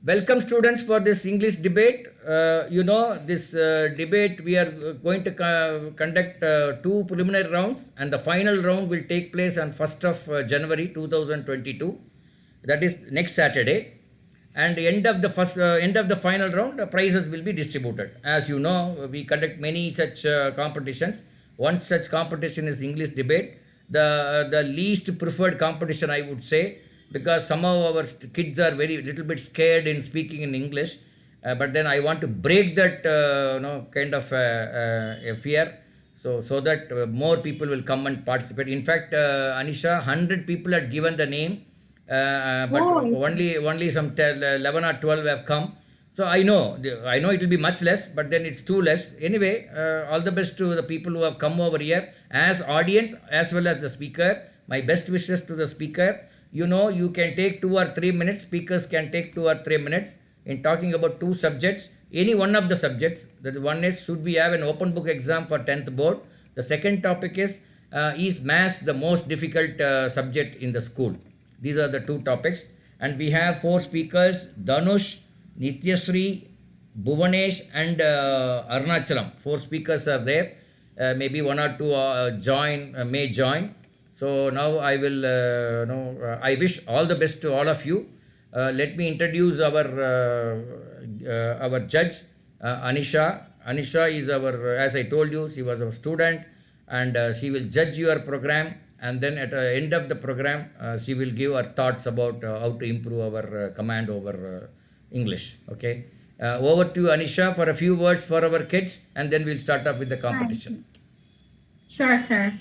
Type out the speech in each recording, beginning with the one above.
Welcome students for this English debate. This debate we are going to conduct two preliminary rounds, and the final round will take place on 1st of January 2022. That is next Saturday. And end of the final round, prizes will be distributed. As you know, we conduct many such competitions. One such competition is English debate, the least preferred competition, I would say, because some of our kids are very little bit scared in speaking in English. But then I want to break that kind of fear, so that more people will come and participate. In fact, Anisha, 100 people had given the name, but only some 11 or 12 have come. So I know it will be much less, but then it's too less. Anyway, all the best to the people who have come over here as audience as well as the speaker. My best wishes to the speaker. You can take 2 or 3 minutes. Speakers can take 2 or 3 minutes in talking about two subjects. Any one of the subjects. That one is, should we have an open book exam for 10th board? The second topic is maths the most difficult subject in the school? These are the two topics. And we have 4 speakers: Dhanush, Nityasri, Bhuvanesh, and Arunachalam. 4 speakers are there. Maybe 1 or 2 may join. So now I will, I wish all the best to all of you. Let me introduce our judge, Anisha. Anisha is as I told you, she was our student, and she will judge your program. And then at the end of the program, she will give her thoughts about how to improve our command over English. Okay. Over to you, Anisha, for a few words for our kids, and then we'll start off with the competition. Sure, sir.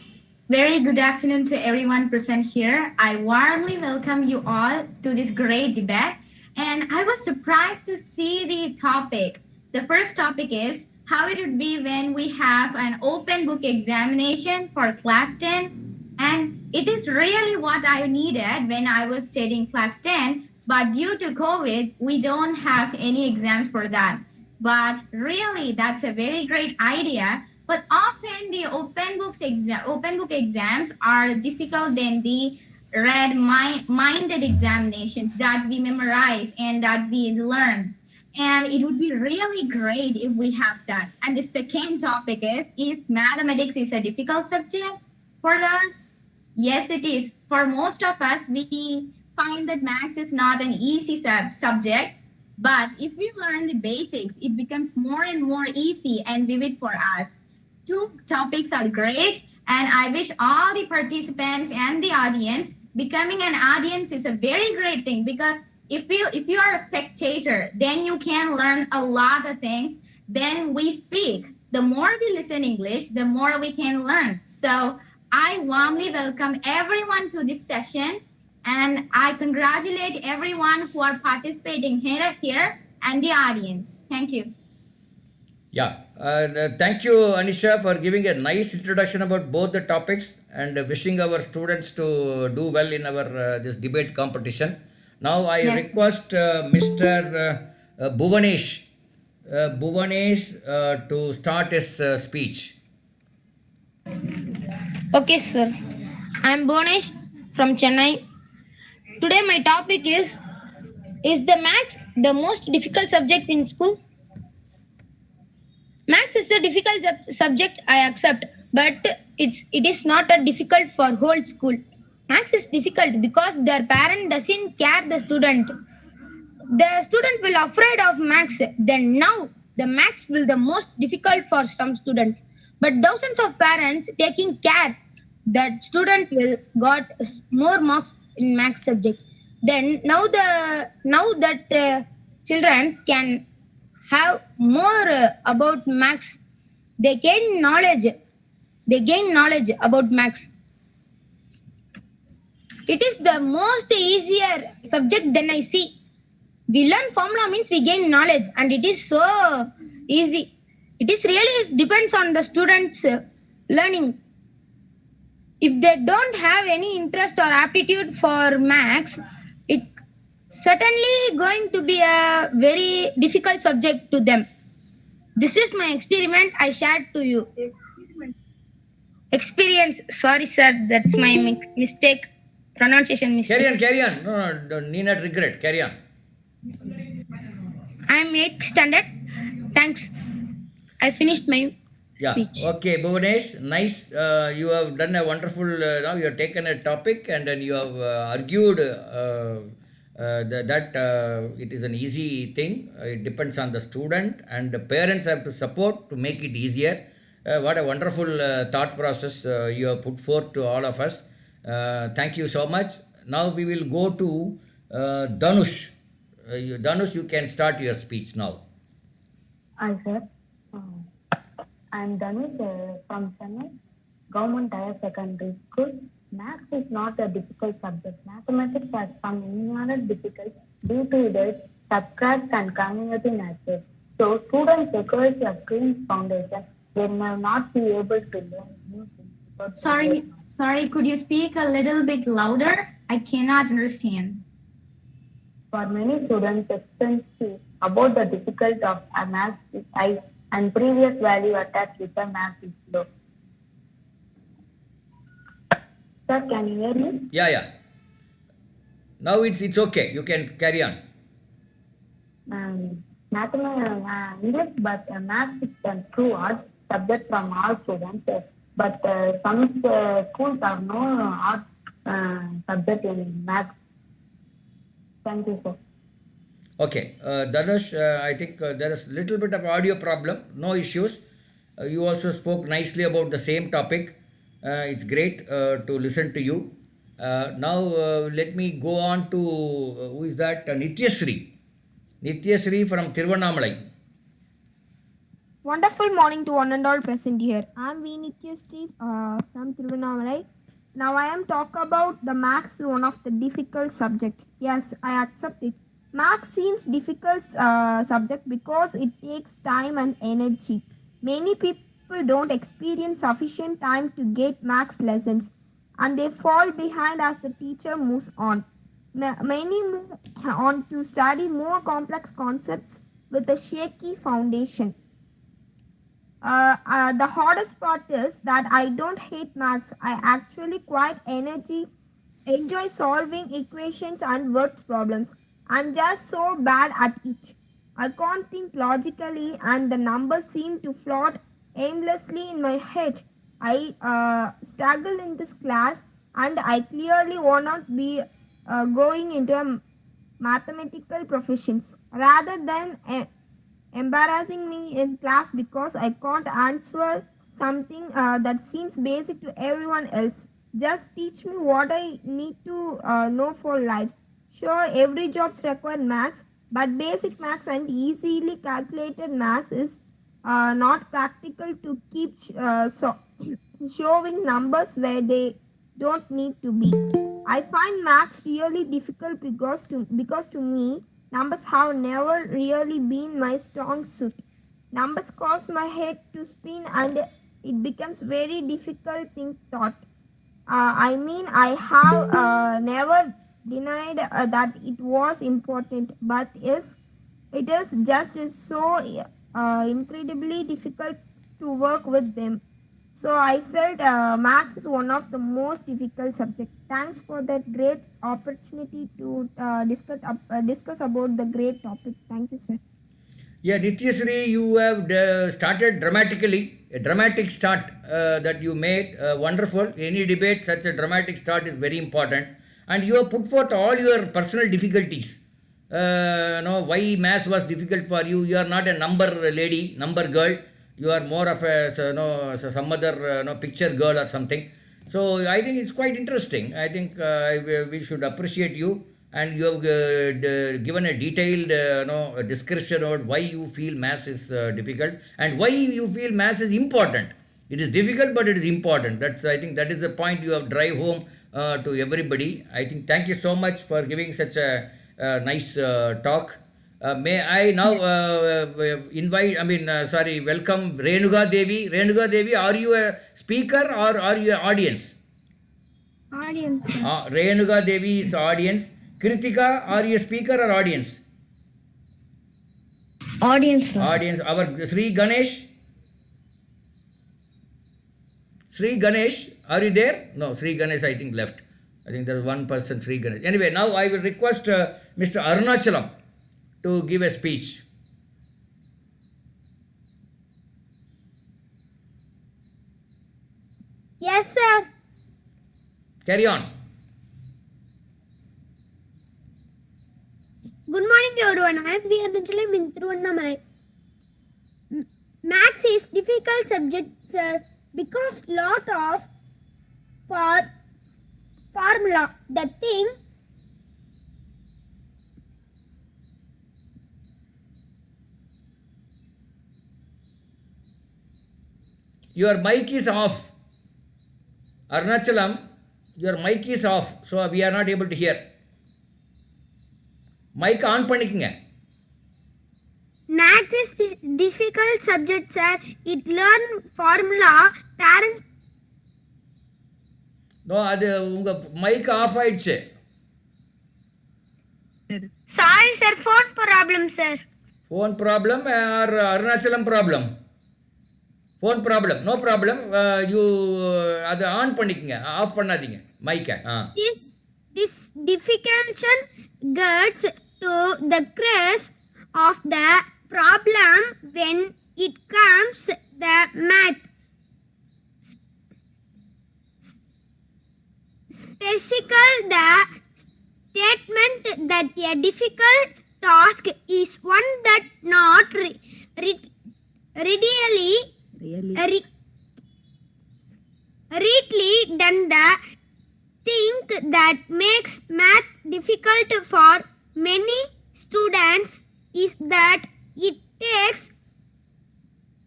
Very good afternoon to everyone present here. I warmly welcome you all to this great debate. And I was surprised to see the topic. The first topic is how it would be when we have an open book examination for class 10. And it is really what I needed when I was studying class 10. But due to COVID, we don't have any exams for that. But really, that's a very great idea. But often the open book exams are difficult than the minded examinations that we memorize and that we learn. And it would be really great if we have that. And the second topic is mathematics is a difficult subject for us? Yes, it is. For most of us, we find that maths is not an easy subject. But if we learn the basics, it becomes more and more easy and vivid for us. 2 topics are great, and I wish all the participants and the audience, becoming an audience is a very great thing, because if you are a spectator, then you can learn a lot of things. Then we speak. The more we listen English, the more we can learn. So I warmly welcome everyone to this session, and I congratulate everyone who are participating here and the audience. Thank you. Yeah, thank you, Anisha, for giving a nice introduction about both the topics, and wishing our students to do well in our this debate competition. Now I request Mr. Bhuvanesh to start his speech. Okay, sir. I'm Bhuvanesh from Chennai. Today my topic is the maths the most difficult subject in school? Maths is a difficult subject, I accept, but it is not a difficult for whole school. Maths is difficult because their parent doesn't care the student. The student will afraid of maths. Then now the maths will the most difficult for some students. But thousands of parents taking care that student will got more marks in maths subject. Then now that children can have more about maths. They gain knowledge about maths. It is the most easier subject than I see. We learn formula means we gain knowledge, and it is so easy. It is really depends on the students' learning. If they don't have any interest or aptitude for maths, it certainly going to be a very difficult subject to them. This is my experiment I shared to you. Experience. Sorry, sir. That's my mistake. Pronunciation mistake. Carry on. No, need not regret. Carry on. I'm 8th standard. Thanks. I finished my Yeah. speech. Okay, Bhuvanesh, nice. You have done a wonderful. Now you have taken a topic and then you have argued that it is an easy thing. It depends on the student and the parents have to support to make it easier. What a wonderful thought process you have put forth to all of us. Thank you so much. Now we will go to Dhanush. Dhanush, you can start your speech now. Hi, sir. I'm Dhanush from Chennai, Government Higher Secondary School. Maths is not a difficult subject. Mathematics has some inherent difficult due to the subtract and community nature. So students require a clean foundation. They may not be able to learn new things. without Sorry, could you speak a little bit louder? I cannot understand. For many students, expensive about the difficulty of a math is high and previous value attached with the math is low. Sir, can you hear me? Yeah. Now it's okay. You can carry on. Mathematics, English, but math is a true art subject from all students. But some schools have no art subject in math. Thank you, sir. Okay, Dhanush, I think there is little bit of audio problem. No issues. You also spoke nicely about the same topic. It's great to listen to you. Now let me go on to who is that? Nityasri. Nityasri from Tiruvannamalai. Wonderful morning to one and all present here. I am Vinithya Steve from Tiruvannamalai. Now I am talk about the maths, one of the difficult subject. Yes, I accept it. Maths seems difficult subject because it takes time and energy. Many people don't experience sufficient time to get maths lessons and they fall behind as the teacher moves on. Many move on to study more complex concepts with a shaky foundation. The hardest part is that I don't hate maths. I actually quite enjoy solving equations and words problems. I'm just so bad at it. I can't think logically and the numbers seem to float aimlessly in my head. I struggle in this class and I clearly want not be going into mathematical professions rather than embarrassing me in class because I can't answer something that seems basic to everyone else. Just teach me what I need to know for life. Sure, every jobs require maths, but basic maths and easily calculated maths is not practical to keep showing numbers where they don't need to be. I find maths really difficult because to me numbers have never really been my strong suit. Numbers cause my head to spin and it becomes very difficult thing thought. I have never denied that it was important, but it is just so incredibly difficult to work with them. So I felt maths is one of the most difficult subject. Thanks for that great opportunity to discuss about the great topic. Thank you, sir. Yeah, Nityasri, you have started dramatically. A dramatic start that you made, wonderful. Any debate, such a dramatic start is very important. And you have put forth all your personal difficulties. Why maths was difficult for you. You are not a number lady, number girl. You are more of some other picture girl or something. So I think it's quite interesting. I think we should appreciate you, and you have given a detailed description about why you feel maths is difficult and why you feel maths is important. It is difficult, but it is important. I think that is the point you have drive home to everybody. I think thank you so much for giving such a nice talk. May I now welcome Renuga Devi. Renuga Devi, are you a speaker or are you an audience? Audience. Renuga Devi is audience. Kritika, are you a speaker or audience? Audience, sir. Audience. Our Sri Ganesh. Sri Ganesh, are you there? No, Sri Ganesh I think left. I think there is one person, Sri Ganesh. Anyway, now I will request Mr. Arunachalam to give a speech. Yes, sir. Carry on. Good morning, everyone. I am Viyananchalam in Thiruvannamalai. Maths is difficult subject, sir, because lot of for formula. The thing Your mic is off. Arunachalam, your mic is off. So we are not able to hear. Mic on பண்ணிக்கங்க. maths is difficult subject, sir. It learn formula. Parents. No, அது உங்க mic of ஆயிடுச்சு. Sorry, sir. Phone problem, sir. Phone problem or Arunachalam problem? Phone problem. No problem. You அது on பண்ணிக்கங்க. Of பண்ணாதீங்க மைக்கை. This difficulty gets to the crux of the problem when it comes the math. Specifically, the statement that a difficult task is one that not readily done. The thing that makes math difficult for many students is that it takes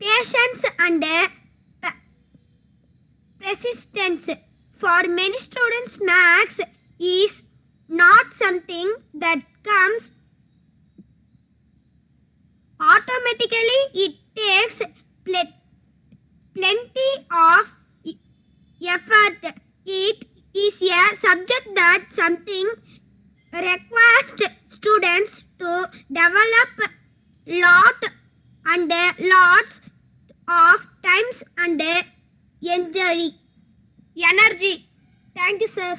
patience and persistence. For many students, maths is not something that comes automatically. It takes plenty of effort. It is a subject that something requires students to develop lots of times and energy. Thank you, sir.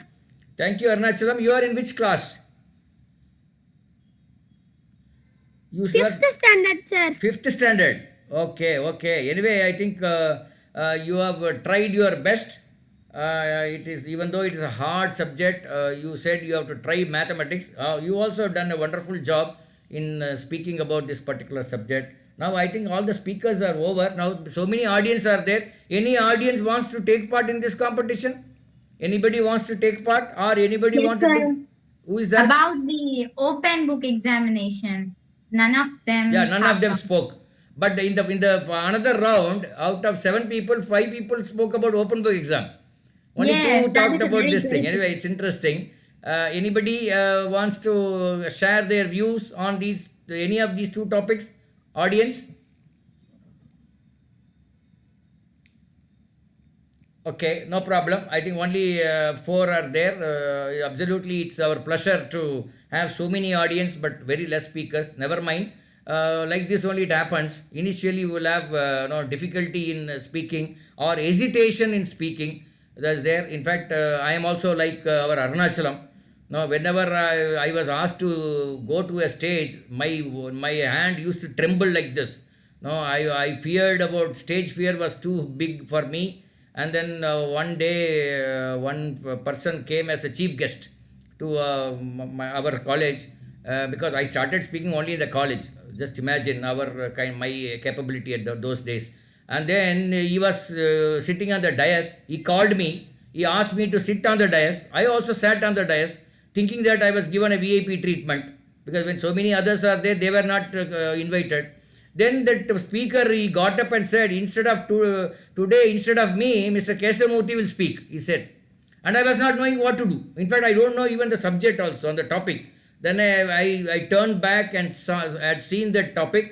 Thank you, Arunachalam. You are in which class? You Fifth standard, sir. Fifth standard. Okay, okay. Anyway, I think you have tried your best. It is, even though it is a hard subject, you said you have to try mathematics. You also have done a wonderful job in speaking about this particular subject. Now I think all the speakers are over. Now so many audience are there. Any audience wants to take part in this competition? Anybody wants to take part, or anybody Yes, wants to sir. do? Who is that? About the open book examination, none of them. Yeah, none of them talked. spoke. But in the another round, out of 7 people, 5 people spoke about open book exam. Only Yes, 2 that talked is a about very this thing. great Anyway, it's interesting. Anybody wants to share their views on these, any of these 2 topics? Audience? Okay, no problem. I think only 4 are there. Absolutely, it's our pleasure to have so many audience, but very less speakers. Never mind. Like this only it happens. Initially, you will have difficulty in speaking or hesitation in speaking. That's there. In fact, I am also like our Arunachalam. Now, whenever I was asked to go to a stage, my hand used to tremble like this. No, I feared about stage fear was too big for me. And then one day, one person came as a chief guest to our college because I started speaking only in the college. Just imagine my capability at those days. And then he was sitting on the dais. He called me. He asked me to sit on the dais. I also sat on the dais, thinking that I was given a VIP treatment because when so many others are there, they were not invited. Then the speaker, he got up and said, today, instead of me, Mr. Keshamurthy will speak, he said. And I was not knowing what to do. In fact, I don't know even the subject also on the topic. Then I turned back and had seen that topic.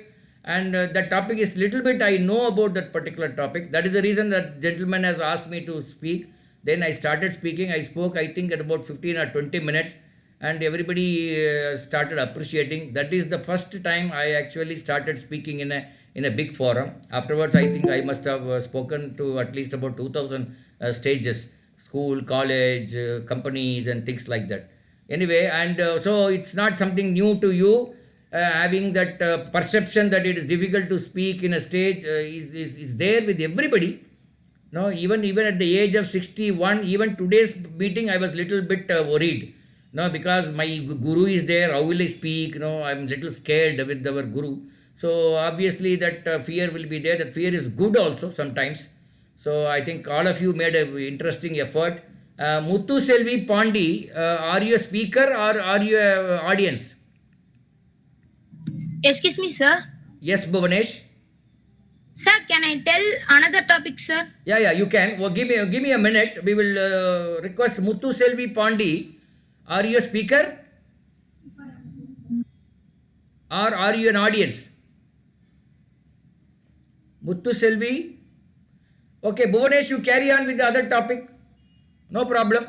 And that topic is little bit I know about that particular topic. That is the reason that gentleman has asked me to speak. Then I started speaking. I spoke, I think, at about 15 or 20 minutes. And everybody started appreciating. That is the first time I actually started speaking in a big forum. Afterwards, I think I must have spoken to at least about 2,000 stages, school, college, companies, and things like that. Anyway, and so it's not something new to you. Having that perception that it is difficult to speak in a stage is there with everybody. No, even at the age of 61, even today's meeting, I was little bit worried. No, because my guru is there. How will I speak? No, I'm little scared with our guru. So obviously that fear will be there. That fear is good also sometimes. So I think all of you made an interesting effort. Muthu Selvi Pandi, are you a speaker or are you a audience? Excuse me, sir. Yes, Bhuvanesh. Sir, can I tell another topic, sir? Yeah, you can. Well, give me a minute. We will request Muthu Selvi Pandi. Are you a speaker or are you an audience? Muthu Selvi. Okay, Bhuvanesh, you carry on with the other topic. No problem.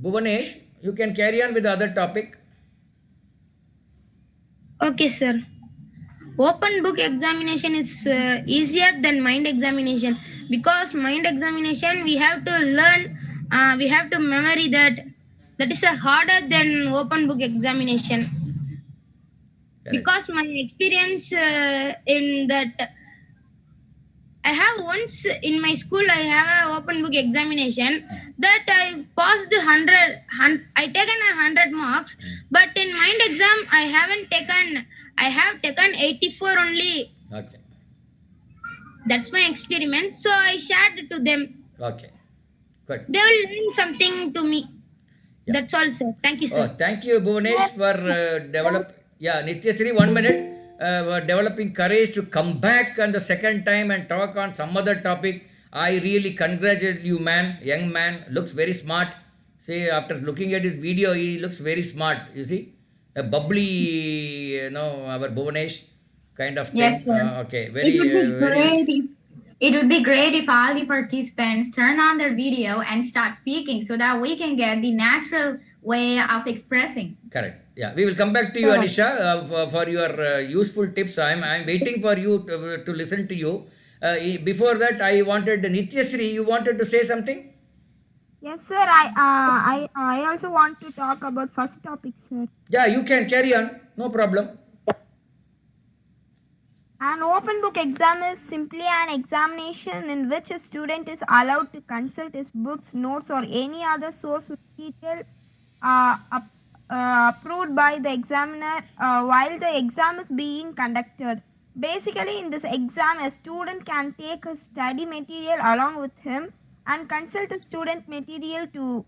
Bhuvanesh, you can carry on with the other topic. Okay, sir. Open book examination is easier than mind examination, because mind examination we have to learn, we have to memory that is harder than open book examination. Correct. Because my experience in that, I have once in my school I have an open book examination that I passed 100, I taken 100 marks, but in mind exam I have taken 84 only. Okay. That's my experiment. So I shared to them. Okay. Good. They will learn something to me. Yeah. That's all, sir. Thank you, Oh, sir. thank you, Bhuvanesh, for Nityasri, 1 minute. For developing courage to come back on the second time and talk on some other topic. I really congratulate you, man. Young man, looks very smart. See, after looking at his video, he looks very smart. You see, a bubbly, our Bhuvanesh kind of thing. Yes, sir. Okay, It would be very. great if it would be great if all the participants turn on their video and start speaking so that we can get the natural way of expressing. Correct. Yeah, we will come back to you, Anisha, for your useful tips. I'm waiting for you to listen to you. Before that, I wanted Nityasri. You wanted to say something? Yes, sir. I also want to talk about first topic, sir. Yeah, you can carry on. No problem. An open book exam is simply an examination in which a student is allowed to consult his books, notes, or any other source material approved by the examiner while the exam is being conducted. Basically, in this exam, a student can take his study material along with him and consult the student material to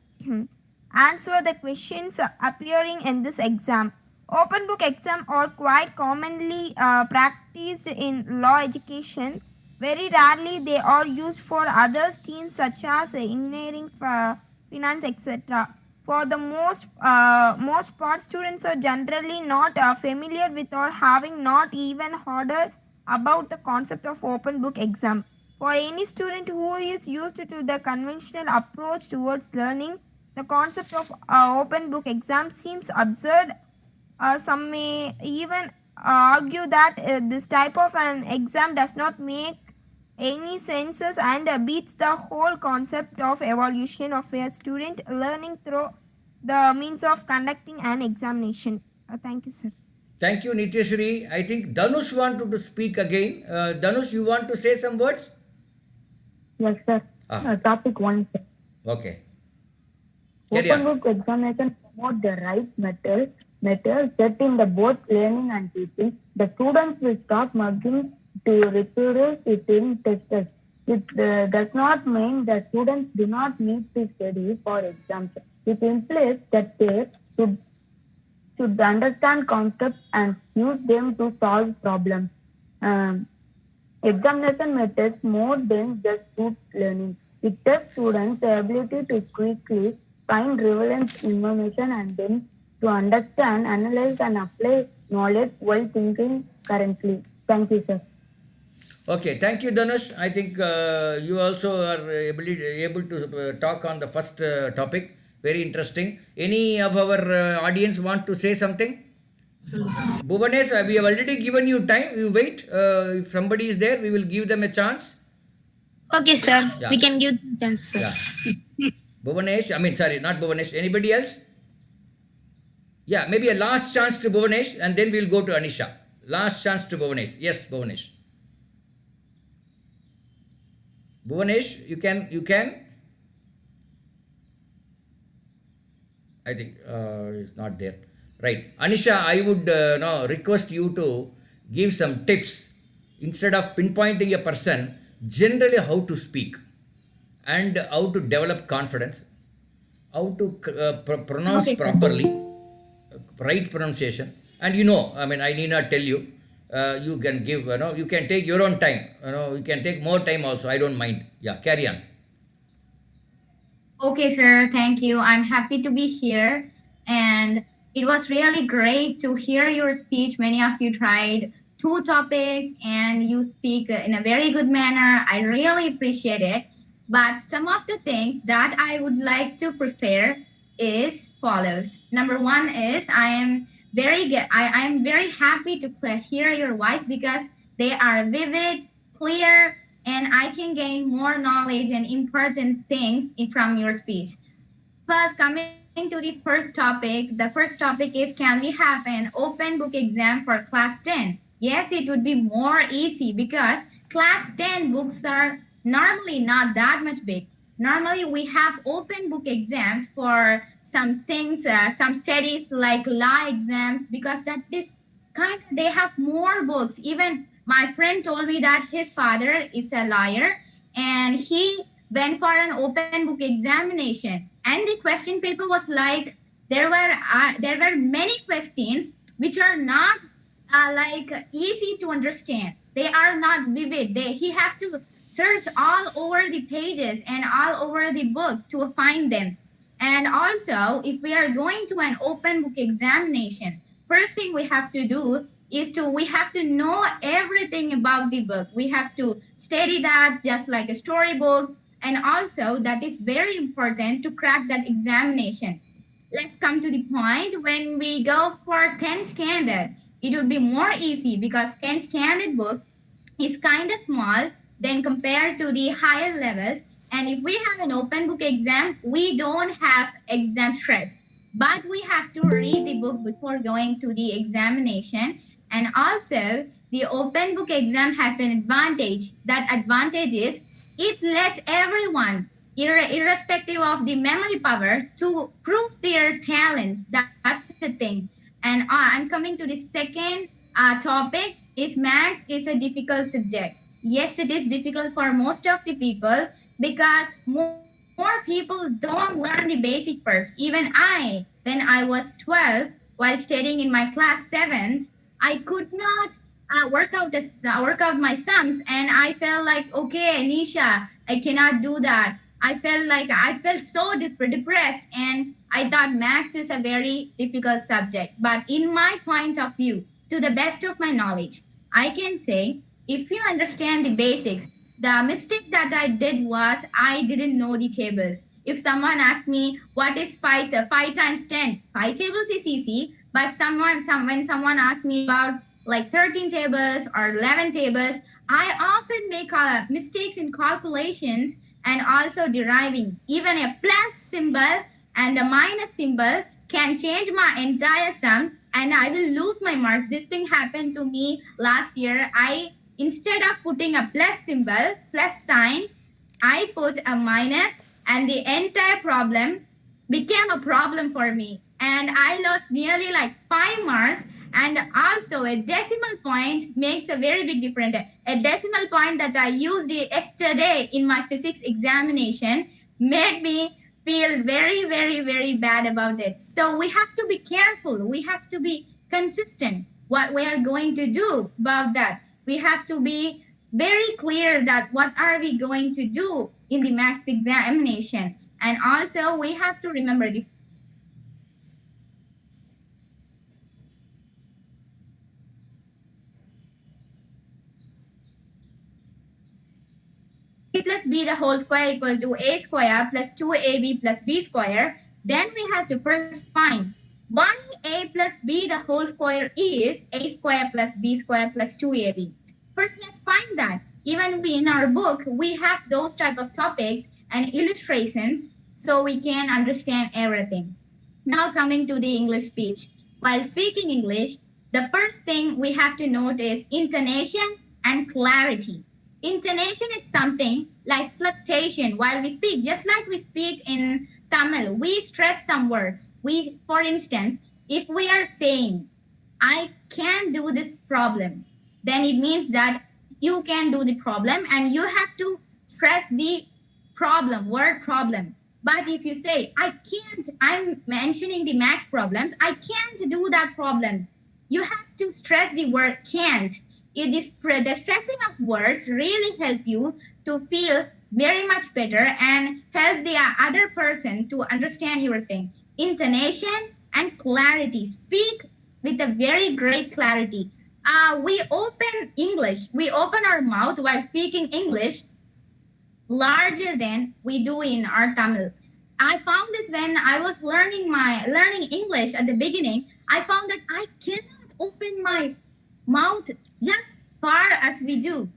answer the questions appearing in this exam. Open book exam are quite commonly practiced in law education. Very rarely they are used for other streams such as engineering, finance, etc. For the most part, students are generally not familiar with or having not even heard about the concept of open book exam. For any student who is used to the conventional approach towards learning, the concept of open book exam seems absurd. Some may even argue that this type of an exam does not make any senses and beats the whole concept of evolution of a student learning through the means of conducting an examination. Thank you, sir. Thank you, Nityasri. I think Dhanush wanted to speak again. Dhanush, you want to say some words? Yes, sir. Topic 1, sir. Okay. Carry Open on. book examination promote the right method set in the both learning and teaching. The students will stop mugging to reproduce it in tests. It does not mean that students do not need to study for exams. It implies that they should understand concepts and use them to solve problems. Examination methods more than just rote learning. It tests students' ability to quickly find relevant information and then to understand, analyze, and apply knowledge while thinking correctly. Thank you, sir. Okay, thank you, Dhanush. I think you also are able to talk on the first topic. Very interesting. Any of our audience want to say something? Bhuvanesh, we have already given you time. You wait. If somebody is there, we will give them a chance. Okay, sir. Yeah. We can give them chance, sir. Yeah. Bhuvanesh, not Bhuvanesh. Anybody else? Yeah, maybe a last chance to Bhuvanesh and then we'll go to Anisha. Last chance to Bhuvanesh. Yes, Bhuvanesh. Bhuvanesh, you can. I think it's not there. Right. Anisha, I would no, request you to give some tips instead of pinpointing a person, generally how to speak and how to develop confidence, how to pronounce Okay, sir. properly, right pronunciation. And I mean, I need not tell you. You can give, you can take your own time. You can take more time also. I don't mind. Yeah, carry on. Okay, sir. Thank you. I'm happy to be here. And it was really great to hear your speech. Many of you tried two topics and you speak in a very good manner. I really appreciate it. But some of the things that I would like to prefer is follows. Number one is I am very happy to hear your voice because they are vivid, clear, and I can gain more knowledge and important things from your speech. First, coming to the first topic, the first topic is, can we have an open book exam for class 10? Yes, it would be more easy because class 10 books are normally not that much big. Normally, we have open book exams for some things, some studies like law exams, because that is kind of, they have more books. Even my friend told me that his father is a lawyer and he went for an open book examination, and the question paper was like, there were many questions which are not like easy to understand. They are not vivid. He have to search all over the pages and all over the book to find them. And also, if we are going to an open book examination, first thing we have to do is we have to know everything about the book. We have to study that just like a storybook. And also, that is very important to crack that examination. Let's come to the point. When we go for 10th standard, it would be more easy because 10th standard book is kind of small than compared to the higher levels. And if we have an open book exam, we don't have exam stress. But we have to read the book before going to the examination. And also, the open book exam has an advantage. That advantage is it lets everyone, irrespective of the memory power, to prove their talents. That's the thing. And coming to the second topic is, maths is a difficult subject. Yes, it is difficult for most of the people because more people don't learn the basic first. Even when I was 12, while studying in my class 7th, I could not work out my sums, and I felt like, okay, Nisha, I cannot do that. I felt so depressed, and I thought maths is a very difficult subject. But in my point of view, to the best of my knowledge, I can say, if you understand the basics, the mistake that I did was I didn't know the tables. If someone asked me what is 5 times 10, 5 tables is easy. But when someone asked me about like 13 tables or 11 tables, I often make mistakes in calculations and also deriving. Even a plus symbol and a minus symbol can change my entire sum and I will lose my marks. This thing happened to me last year. Instead of putting a plus symbol, plus sign, I put a minus, and the entire problem became a problem for me. And I lost nearly like 5 marks. And also, a decimal point makes a very big difference. A decimal point that I used yesterday in my physics examination made me feel very, very, very bad about it. So we have to be careful. We have to be consistent what we are going to do about that. We have to be very clear that what are we going to do in the maths examination. And also, we have to remember the 3 plus b the whole square equal to a square plus 2ab plus b square. Then we have to first find why a plus b the whole square is a square plus b square plus 2ab. First, let's find that. Even in our book, we have those type of topics and illustrations so we can understand everything. Now coming to the English speech. While speaking English, the first thing we have to note is intonation and clarity. Intonation is something like fluctuation while we speak, just like we speak in Tamil. We stress some words. For instance, if we are saying, I can do this problem, then it means that you can do the problem and you have to stress the word problem. But if you say, I can't, I'm mentioning the max problems, I can't do that problem. You have to stress the word can't. The stressing of words really help you to feel very much better and help the other person to understand your thing. Intonation and clarity. Speak with a very great clarity. We open our mouth while speaking English larger than we do in our Tamil. I found this when I was learning English at the beginning. I found that I cannot open my mouth just far as we do,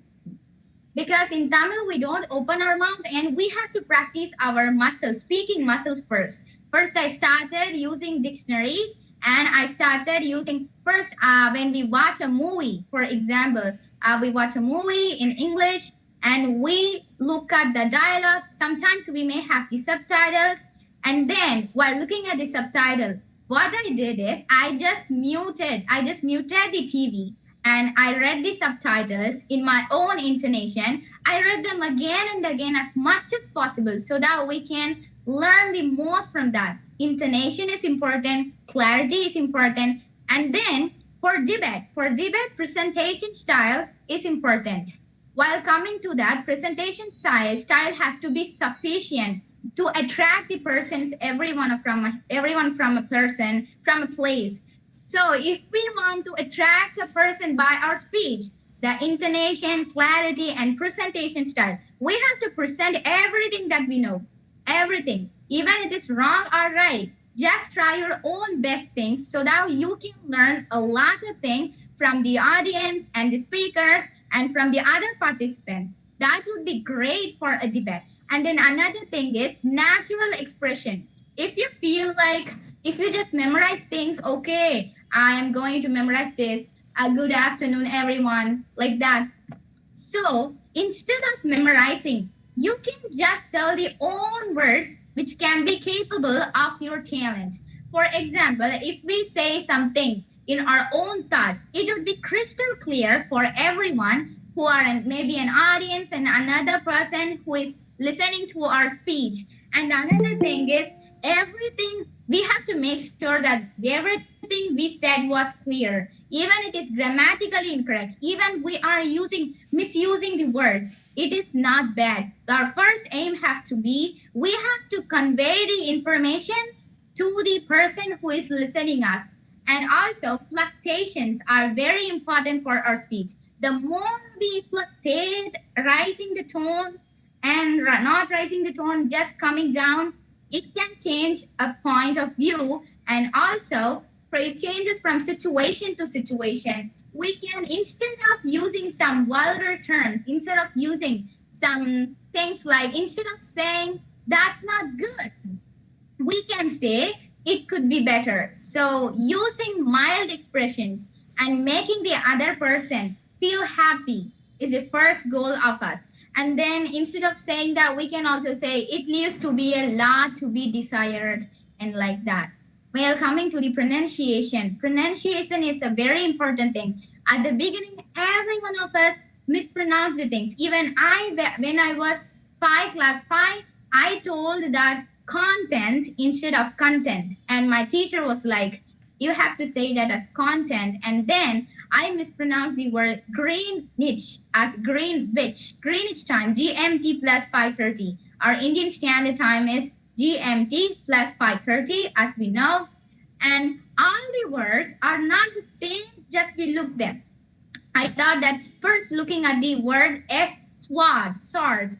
because in Tamil we don't open our mouth and we have to practice our muscles, speaking muscles first. First, I started using dictionaries and I started using first when we watch a movie, for example, we watch a movie in English and we look at the dialogue. Sometimes we may have the subtitles, and then while looking at the subtitle, what I did is I just muted the TV and I read the subtitles in my own intonation. I read them again and again as much as possible so that we can learn the most from that. Intonation is important, clarity is important, and then for debate, presentation style is important. While coming to that, presentation style has to be sufficient to attract the persons, everyone from a person, from a place. So if we want to attract a person by our speech, the intonation, clarity, and presentation style, we have to present everything that we know. Everything. Even it is wrong or right. Just try your own best things so that you can learn a lot of things from the audience and the speakers and from the other participants. That would be great for a debate. And then another thing is natural expression. If you feel like if you just memorize things, okay, I am going to memorize this. Good afternoon, everyone, like that. So instead of memorizing, you can just tell the own words which can be capable of your talent. For example, if we say something in our own thoughts, it would be crystal clear for everyone who are maybe an audience and another person who is listening to our speech. And another thing is everything we have to make sure that everything we said was clear, even it is grammatically incorrect, even we are misusing the words, it is not bad. Our first aim has to be we have to convey the information to the person who is listening us. And also fluctuations are very important for our speech. The more we fluctuate, rising the tone and not rising the tone, just coming down, it can change a point of view, and also it changes from situation to situation. We can, instead of using some vulgar terms, instead of using some things like, instead of saying that's not good, we can say it could be better. So using mild expressions and making the other person feel happy is the first goal of us. And then instead of saying that, we can also say it leaves to be a lot to be desired, and like that. Well, coming to the pronunciation is a very important thing. At the beginning, every one of us mispronounced the things. Even when I was class 5, I told that content instead of content. And my teacher was like, you have to say that as content. And then I mispronounced the word Greenwich as Greenwich. Greenwich time, GMT plus 5:30. Our Indian Standard Time is GMT plus 5:30, as we know. And all the words are not the same, just we look them. I thought that first looking at the word sword, SWORD,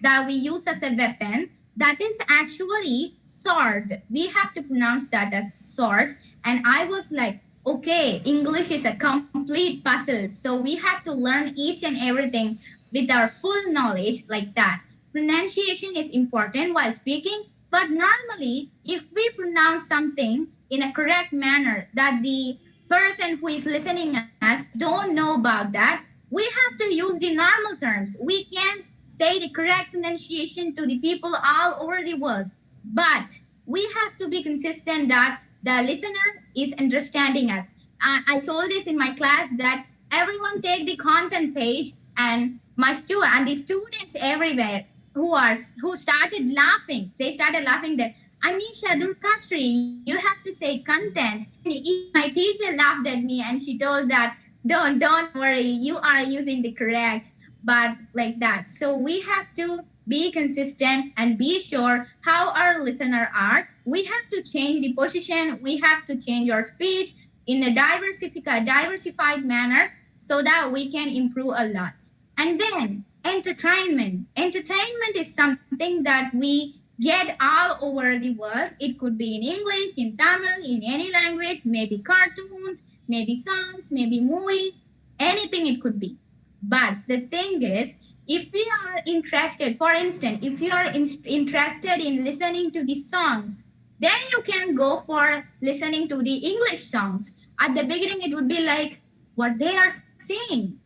that we use as a weapon, that is actually sword. We have to pronounce that as sword. And I was like, okay, English is a complete puzzle. So we have to learn each and everything with our full knowledge, like that. Pronunciation is important while speaking, but normally if we pronounce something in a correct manner, that the person who is listening us don't know about that, we have to use the normal terms. We can say the correct pronunciation to the people all over the world. But we have to be consistent that the listener is understanding us. I told this in my class that everyone take the content page and and the students everywhere who started laughing. They started laughing that Anisha Durkastri, you have to say content. And even my teacher laughed at me and she told that don't worry, you are using the correct, but like that. So we have to be consistent and be sure how our listener are. We have to change the position. We have to change our speech in a diversified manner so that we can improve a lot. And then entertainment. Entertainment is something that we get all over the world. It could be in English, in Tamil, in any language, maybe cartoons, maybe songs, maybe movie, anything it could be. But the thing is, if we are interested, for instance, if you are interested in listening to the songs, then you can go for listening to the English songs. At the beginning, it would be like what they are saying.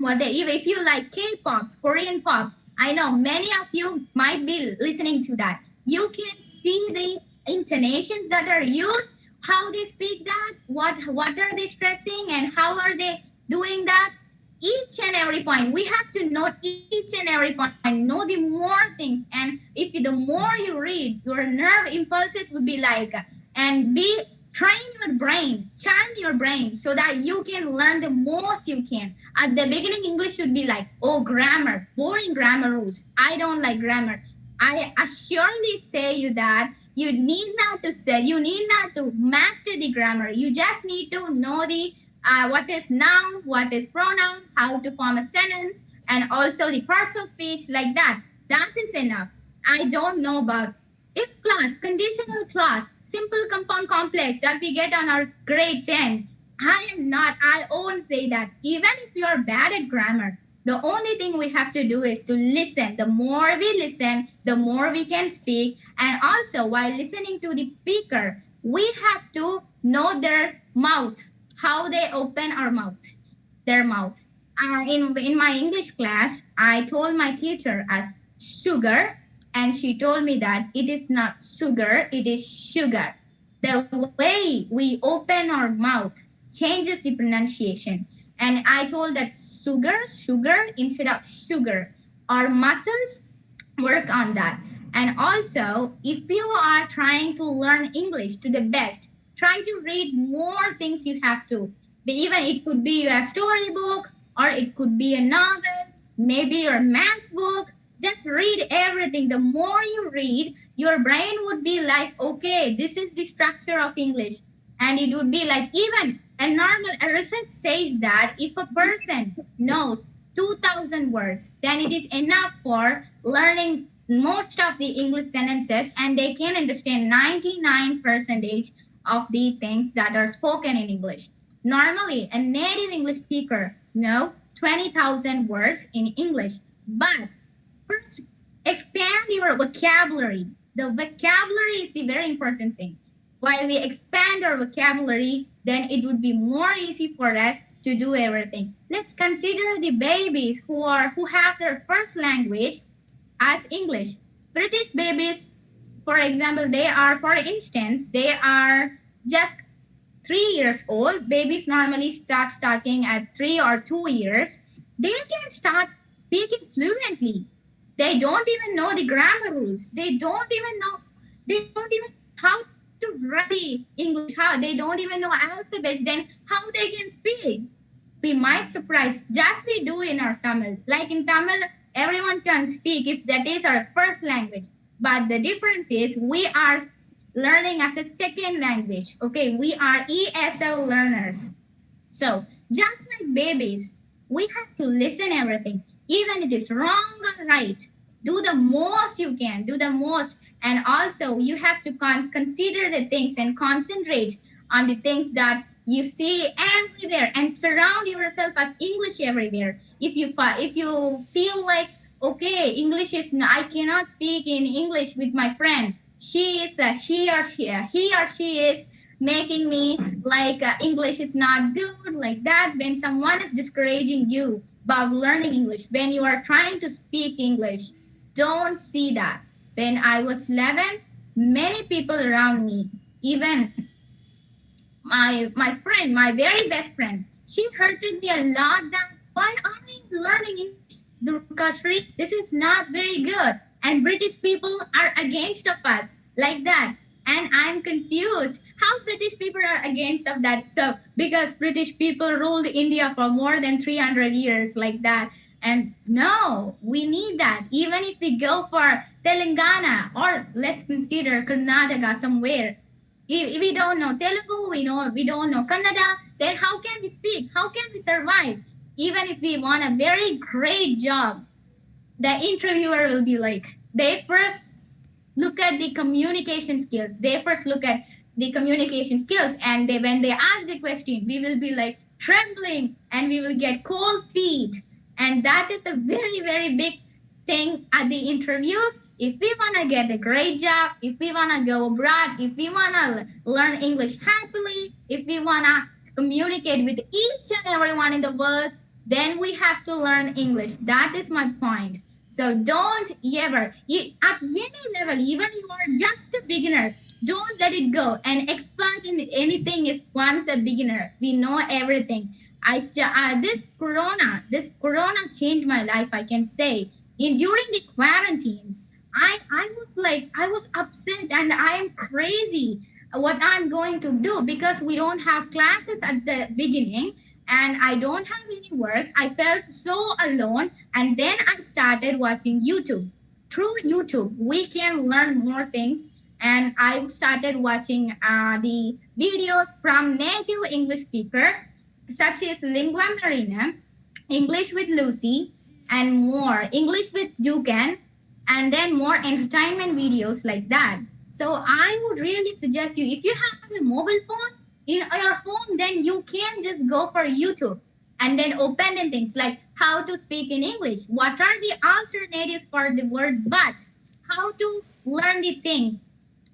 If you like K-pops, Korean pops, I know many of you might be listening to that. You can see the intonations that are used, how they speak that, what are they stressing, and how are they doing that. Each and every point, we have to note each and every point, know the more things. And if the more you read, your nerve impulses would be like, and be train your brain, charm your brain so that you can learn the most you can. At the beginning, English should be like, oh, grammar, boring grammar rules. I don't like grammar. I assuredly say you that you need not to say, you need not to master the grammar. You just need to know the what is noun, what is pronoun, how to form a sentence, and also the parts of speech like that. That is enough. I don't know about if class, conditional class, simple compound complex that we get on our grade 10. I won't say that. Even if you're bad at grammar, the only thing we have to do is to listen. The more we listen, the more we can speak. And also, while listening to the speaker, we have to know their mouth, how they open their mouth. In my English class, I told my teacher as sugar, and she told me that it is not sugar, it is sugar. The way we open our mouth changes the pronunciation. And I told that sugar instead of sugar. Our muscles work on that. And also, if you are trying to learn English to the best, try to read more things you have to. Even it could be a storybook or it could be a novel, maybe your maths book. Just read everything. The more you read, your brain would be like, okay, this is the structure of English. And it would be like even a research says that if a person knows 2,000 words, then it is enough for learning most of the English sentences and they can understand 99% of the things that are spoken in English. Normally, a native English speaker know 20,000 words in English, but first expand your vocabulary. The vocabulary is the very important thing. While we expand our vocabulary, then it would be more easy for us to do everything. Let's consider the babies who have their first language as English. British babies, for example, for instance, they are just 3 years old. Babies normally start talking at 3 or 2 years. They can start speaking fluently. They don't even know the grammar rules. They don't even know how to write English. How they don't even know alphabets. Then how they can speak? We might surprise, just we do in our Tamil. Like in Tamil, everyone can speak if that is our first language. But the difference is we are learning as a second language. Okay, we are ESL learners. So just like babies, we have to listen everything, even it is wrong or right. Do the most you can. Do the most, and also you have to consider the things and concentrate on the things that you see everywhere, and surround yourself as English everywhere. If you feel like okay, English is I cannot speak in English with my friend. He or she is making me like English is not good, like that. When someone is discouraging you about learning English, when you are trying to speak English, don't see that. When I was 11, many people around me, even my friend, my very best friend, she hurted me a lot that why aren't you learning English, Durkashri? This is not very good. And British people are against of us like that. And I'm confused how British people are against of that. So because British people ruled India for more than 300 years like that. And no, we need that. Even if we go for Telangana or let's consider Karnataka somewhere, if we don't know Telugu, we don't know Kannada, then how can we speak? How can we survive? Even if we want a very great job, the interviewer will be like, they first look at the communication skills. They first look at the communication skills, and when they ask the question, we will be like trembling and we will get cold feet. And that is a very, very big thing at the interviews. If we want to get a great job, if we want to go abroad, if we want to learn English happily, if we want to communicate with each and everyone in the world, then we have to learn English. That is my point. So don't ever, at any level, even you are just a beginner, don't let it go. And expert in anything is once a beginner. We know everything. This corona changed my life, I can say. During the quarantines, I was upset and I am crazy what I'm going to do because we don't have classes at the beginning and I don't have any works. I felt so alone, and then I started watching YouTube. Through YouTube, we can learn more things, and I started watching the videos from native English speakers such as Lingua Marina, English with Lucy, and more. English with Dukan, and then more entertainment videos like that. So I would really suggest you, if you have a mobile phone in your home, then you can just go for YouTube and then open in things like how to speak in English. What are the alternatives for the word but? How to learn the things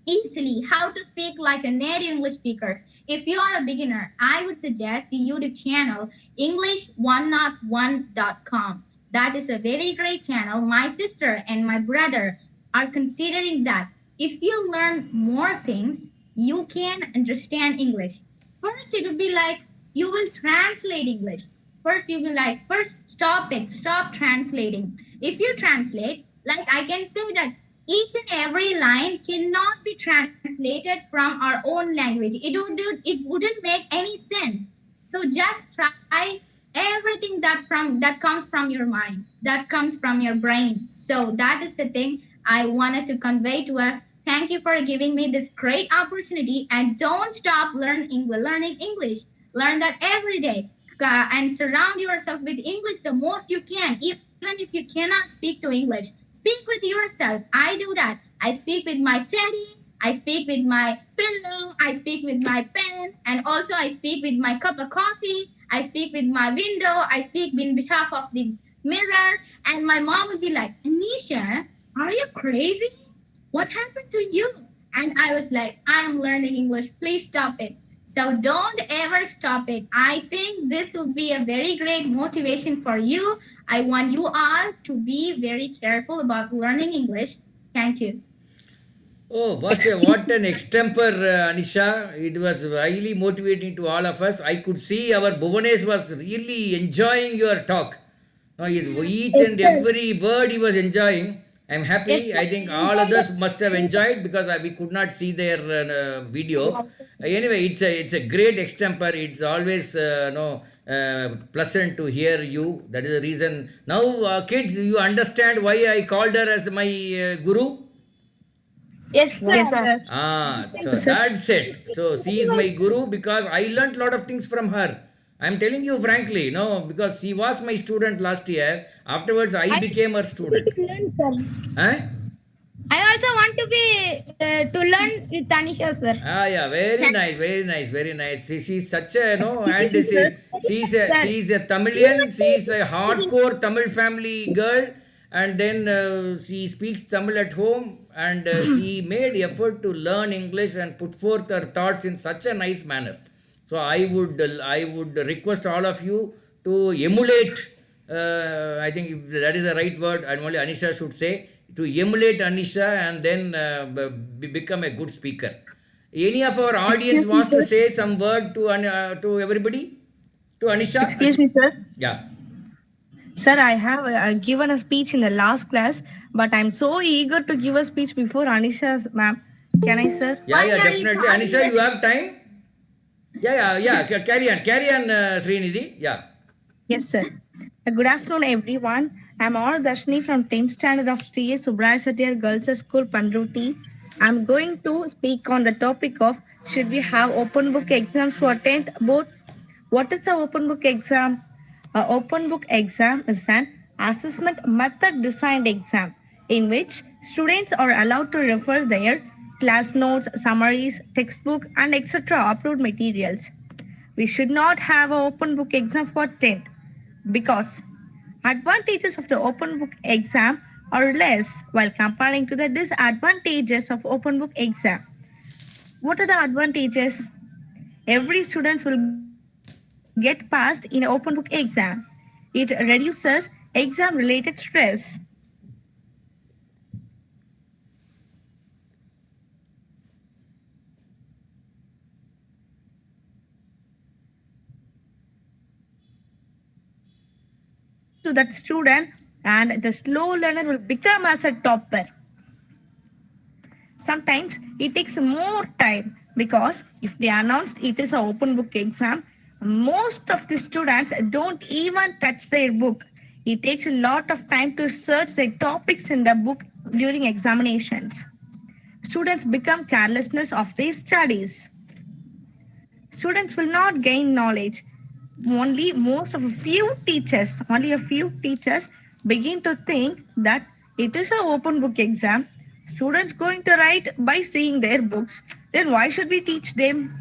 easily, how to speak like a native English speakers. If you are a beginner, I would suggest the YouTube channel English101.com. That is a very great channel. My sister and my brother are considering that. If you learn more things, you can understand English. First, it would be like you will translate English. First, you will like, first stop it, stop translating. If you translate, like I can say that each and every line cannot be translated from our own language. It wouldn't make any sense. So just try everything that comes from your mind, that comes from your brain. So that is the thing I wanted to convey to us. Thank you for giving me this great opportunity, and don't stop learning English. Learn that every day, and surround yourself with English the most you can. Even if you cannot speak to English, speak with yourself. I do that. I speak with my teddy. I speak with my pillow. I speak with my pen. And also I speak with my cup of coffee. I speak with my window. I speak in behalf of the mirror. And my mom would be like, Anisha, are you crazy? What happened to you? And I was like, I am learning English. Please stop it. So don't ever stop it. I think this will be a very great motivation for you. I want you all to be very careful about learning English. Thank you. Oh, what an extemper, Anisha. It was highly motivating to all of us. I could see our Bhuvanesh was really enjoying your talk. No, each Yes, and sir. every word he was enjoying. I'm Yes, happy. sir. I think I all enjoyed others must have enjoyed because we could not see their video. Anyway, it's a great extemper. It's always no pleasant to hear you. That is the reason. Now, kids, you understand why I called her as my guru? Yes, sir. Yes, sir. Thank you, So sir. that's it. So she is my guru because I learnt a lot of things from her. I'm telling you frankly, no, because she was my student last year. Afterwards, I I became her student. to learn, sir. Huh? I also want to be to learn with Tanisha, sir. Yeah, very nice, very nice, very nice. She's such a, no, and Sir. she's a Sir. Tamilian. She's a hardcore Tamil family girl, and then she speaks Tamil at home, and she made effort to learn English and put forth her thoughts in such a nice manner. So I would request all of you to emulate. I think if that is the right word, and only Anisha should say, to emulate Anisha and then become a good speaker. Any of our audience Excuse me, wants to sir. say some word to everybody? To Anisha? Excuse me, sir. Yeah. Sir, I have given a speech in the last class, but I'm so eager to give a speech before Anisha's ma'am. Can I, sir? Yeah, Why yeah, are you definitely. talking Anisha, that? you have time? Yeah. Carry on, Srinidhi. Yeah. Yes, sir. Good afternoon, everyone. I'm R. Dashni from 10th Standard of T. A. Subraya Satyar Girls School, Pandruti. I'm going to speak on the topic of should we have open book exams for 10th board. What is the open book exam? An open book exam is an assessment method designed exam in which students are allowed to refer their class notes, summaries, textbook, and etc. approved materials. We should not have an open book exam for 10th because advantages of the open book exam are less while comparing to the disadvantages of open book exam. What are the advantages? Every student will get passed in an open book exam. It reduces exam related stress. To that student, and the slow learner will become as a topper. Sometimes it takes more time because if they announced it is an open book exam, most of the students don't even touch their book. It takes a lot of time to search the topics in the book during examinations. Students become carelessness of their studies. Students will not gain knowledge. Only a few teachers begin to think that it is an open book exam. Students going to write by seeing their books. Then why should we teach them?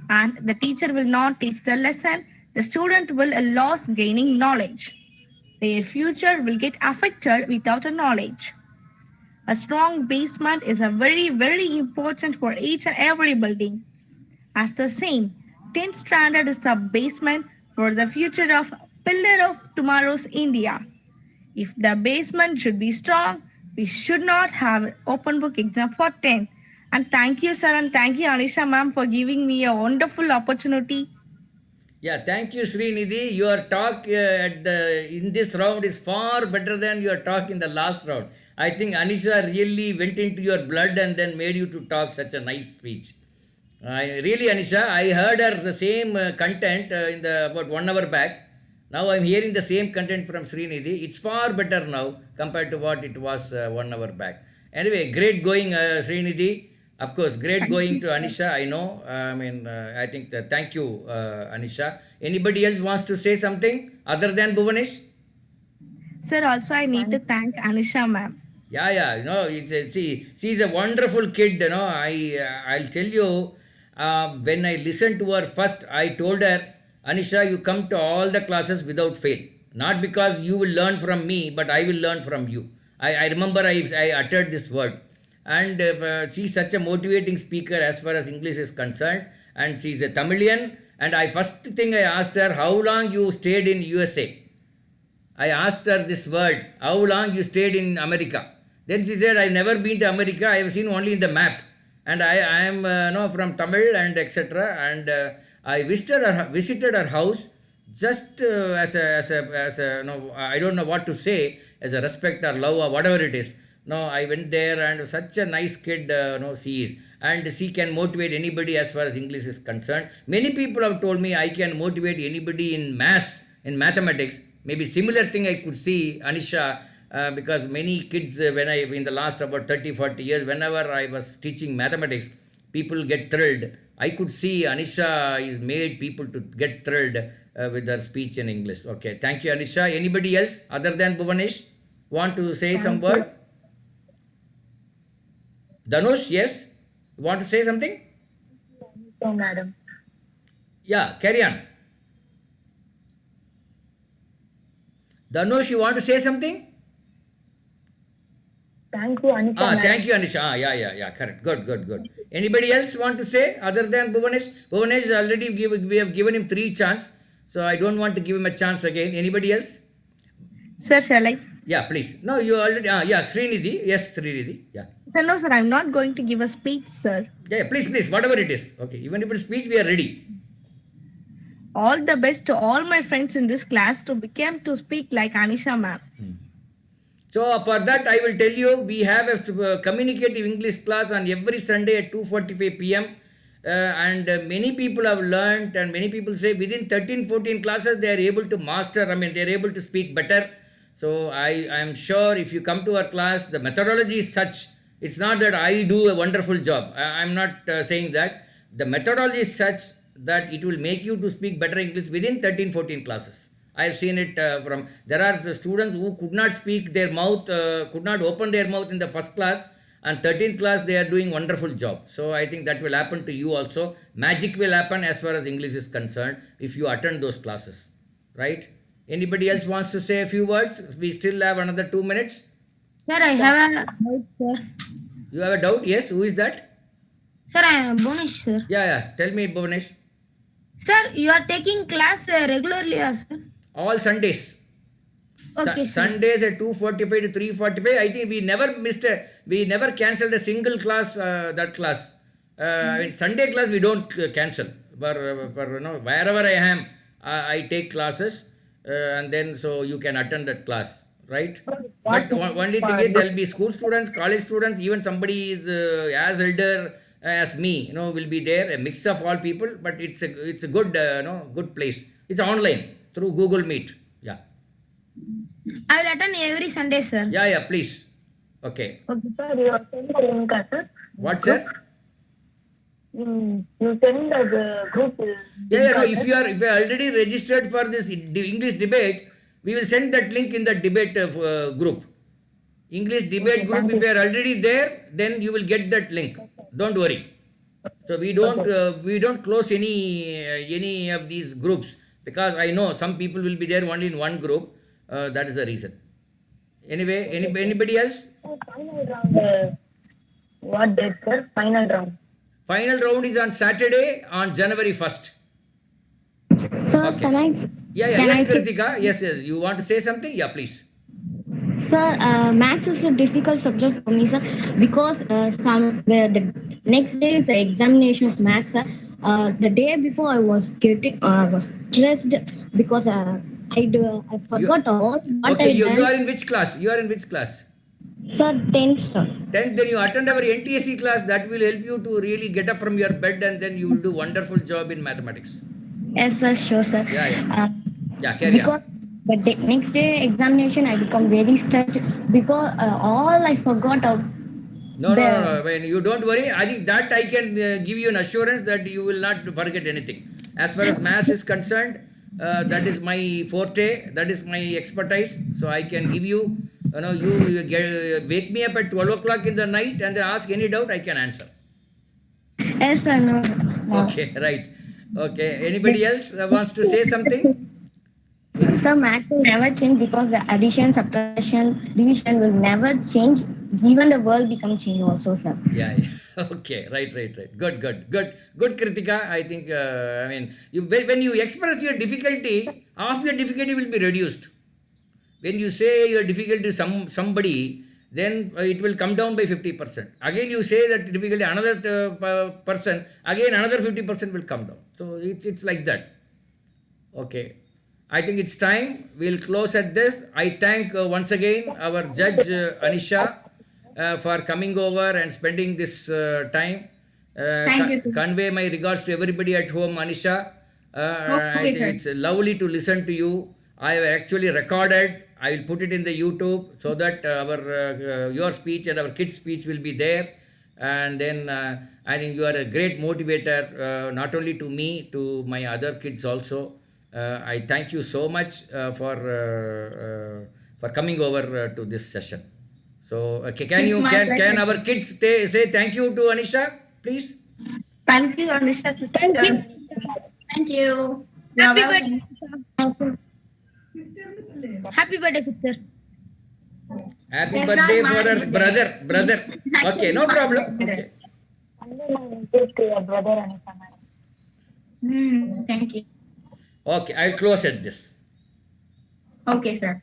And the teacher will not teach the lesson. The student will lose gaining knowledge. Their future will get affected without a knowledge. A strong basement is a very important for each and every building. As the same, 10th standard is the basement for the future of pillar of tomorrow's India. If the basement should be strong, we should not have open book exam for 10th. And thank you, sir, and thank you, Anisha ma'am, for giving me a wonderful opportunity. Yeah, thank you, Srinidhi. Your talk in this round is far better than your talk in the last round. I think Anisha really went into your blood and then made you to talk such a nice speech. Really, Anisha, I heard her the same content in the about 1 hour back. Now I'm hearing the same content from Srinidhi. It's far better now compared to what it was 1 hour back. Anyway, great going, Srinidhi. Of course, great Thank going you. to Anisha. I know. I think that, thank you, Anisha. Anybody else wants to say something other than Bhuvanesh? Sir, also I need to thank Anisha ma'am. Yeah. She's a wonderful kid. I'll tell you. When I listened to her first, I told her, Anisha, you come to all the classes without fail. Not because you will learn from me, but I will learn from you. I remember I uttered this word. And she's such a motivating speaker as far as English is concerned. And she's a Tamilian. And I first thing I asked her, how long you stayed in USA? I asked her this word, how long you stayed in America? Then she said, I've never been to America, I have seen only in the map. And I am no, from Tamil and etc. And I visited her house just as a no, I don't know what to say, as a respect or love or whatever it is. No, I went there and such a nice kid, no, she is. And she can motivate anybody as far as English is concerned. Many people have told me I can motivate anybody in mathematics. Maybe similar thing I could see, Anisha, because many kids, in the last about 30, 40 years, whenever I was teaching mathematics, people get thrilled. I could see Anisha is made people to get thrilled with her speech in English. Okay, thank you, Anisha. Anybody else other than Bhuvanesh want to say some Thank you. word? Dhanush, yes? You want to say something? So, madam. Yeah, carry on. Dhanush, you want to say something? Thank you, Anisha. Thank you, Anisha. Yeah. Correct. Good. Anybody else want to say other than Bhuvanesh? Bhuvanesh already we have given him 3 chance, so I don't want to give him a chance again. Anybody else? Sir, shall I? Yeah, please. No, you already. Srinidhi. Yes, Srinidhi. Yeah. Sir, no, sir, I'm not going to give a speech, sir. Yeah, please. Whatever it is. Okay. Even if it's speech, we are ready. All the best to all my friends in this class to become to speak like Anisha ma'am. So for that, I will tell you, we have a communicative English class on every Sunday at 2:45 p.m. And many people have learned, and many people say within 13-14 classes they are able to master. I mean, they are able to speak better. So I am sure if you come to our class, the methodology is such. It's not that I do a wonderful job. I'm not saying that. The methodology is such that it will make you to speak better English within 13-14 classes. I have seen it from, there are the students who could not speak their mouth, could not open their mouth in the first class, and 13th class they are doing wonderful job. So I think that will happen to you also. Magic will happen as far as English is concerned if you attend those classes, right? Anybody else wants to say a few words? We still have another 2 minutes. Sir, I have a doubt, sir. You have a doubt? Yes, who is that? Sir, I am Bonish, sir. Yeah, tell me, Bhuvanesh. Sir, you are taking class regularly, sir? All Sundays. Okay, sir. Sundays at 2:45 to 3:45. I think we never cancelled a single class, that class. I mean, Sunday class we don't cancel. For wherever I am, I take classes, and then so you can attend that class, right? But only thing is there will be school students, college students, even somebody is as elder as me, will be there. A mix of all people, but it's a good, good place. It's online through Google Meet. Yeah. I will attend every Sunday, sir. Yeah, please. Okay. Sir, you are sending the link, sir. What, sir? You send the group. Yeah. No, if you are already registered for this English debate, we will send that link in the debate group. English debate group. If you are already there, then you will get that link. Don't worry. So we don't close any of these groups, because I know some people will be there only in one group. That is the reason. Anyway, anybody else? Final round. What date, sir? Final round. Final round is on Saturday on January 1st. Sir, Okay. can I? Yes, Kritika. Yes. You want to say something? Yeah, please. Sir, maths is a difficult subject for me, sir, because the next day is the examination of maths. Sir. The day before I was stressed because I forgot all what Okay, I you done. are in which class? Sir, 10th, sir. 10th, then you attend our NTSC class. That will help you to really get up from your bed, and then you will do wonderful job in mathematics. Yes, sir, sure, sir. Yeah. Yeah, carry Because on. the next day examination, I become very stressed because all I forgot of. No. When you don't worry, I think that I can give you an assurance that you will not forget anything. As far as maths is concerned, that is my forte, that is my expertise. So I can give you, wake me up at 12 o'clock in the night and ask any doubt, I can answer. Yes, sir, no. Okay, right. Okay, anybody else wants to say something? So math will never change because the addition, subtraction, division will never change. Even the world become change also, sir. Yeah. Okay, right. Good, Kritika. I think, when you express your difficulty, half your difficulty will be reduced. When you say your difficulty to somebody, then it will come down by 50%. Again, you say that difficulty another person, again another 50% will come down. So it's like that. Okay. I think it's time. We'll close at this. I thank once again our judge Anisha for coming over and spending this time. Thank you, sir. Convey my regards to everybody at home, Anisha. I think sir. it's lovely to listen to you. I have actually recorded. I will put it in the YouTube so that your speech and our kids' speech will be there. And then I think you are a great motivator, not only to me, to my other kids also. I thank you so much for coming over to this session. So can our kids say thank you to Anisha, please? Thank you, Anisha sister. Thank you. You're Happy welcome. birthday, sister. Happy birthday, sister. Happy That's birthday not for my her birthday. brother. Okay, no problem. Okay. Only my message to your brother and family. Thank you. Okay, I'll close at this. Okay, sir.